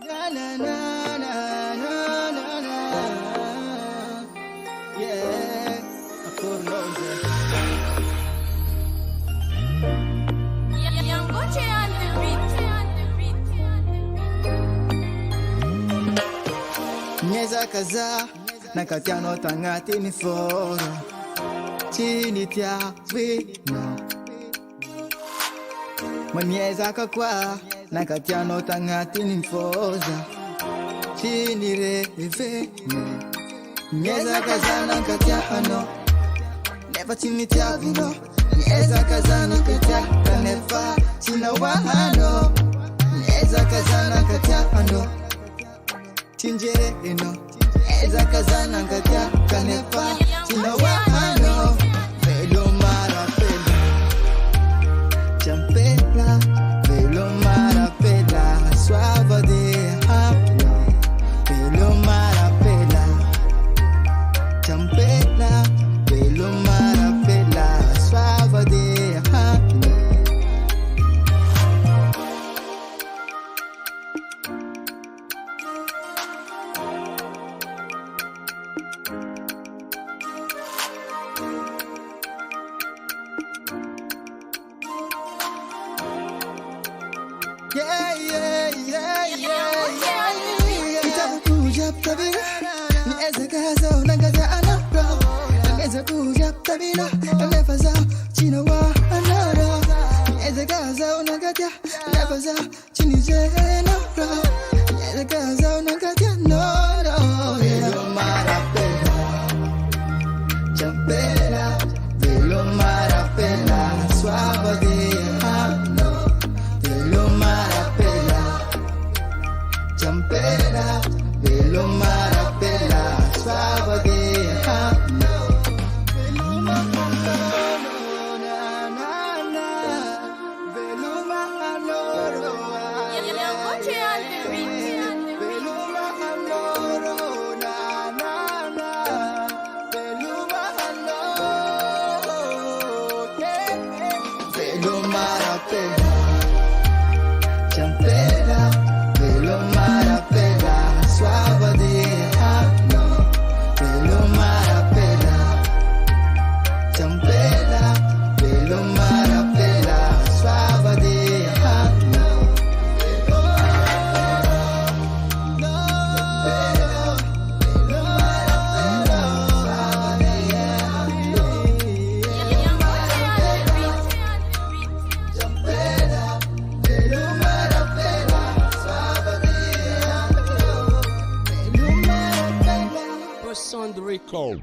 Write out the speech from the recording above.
Na na na na na na na. Yeah, Akorloze. Yangoche on the beat. Nyeza kaza na katiano tangati ni foro chini tia wina Manyeza kakwa na katiano tangati ni foza chini reve Nyeza kaza na katiano never chini tia wina Nyeza kaza na katiano never china wahano Nyeza kaza na katiano Tinjere eno Eza kazana katia kanepa Tina wahano Velo marapela Champela Velo marapela Suava de hapla Velo marapela Champela Velo marapela Suava de hapla Yeah, yeah, yeah, yeah. Nitakuja tabira, niweza kaza unangaza anapro. Niweza kuja tabira, nimefaza chini wa anara. Niweza kaza unangaza, nimefaza chini zena pro. Niweza kaza unangaza no. Velo marapela, champela, velo marapela, suave de hano. Velo marapela, champela, velo marapela, suave de hano. Velo marapela, na na na, velo marapela. Yangoche on the beat. Velo marapela, na na na, velo marapela. Velo marapela. Champela, velo marapela, suave de hano, velo marapela. Champela, velo marapela, suave de hano. Velo marapela, velo marapela, suave de hano. Champela, velo marapela, suave de hano. Velo marapela. Press on the record.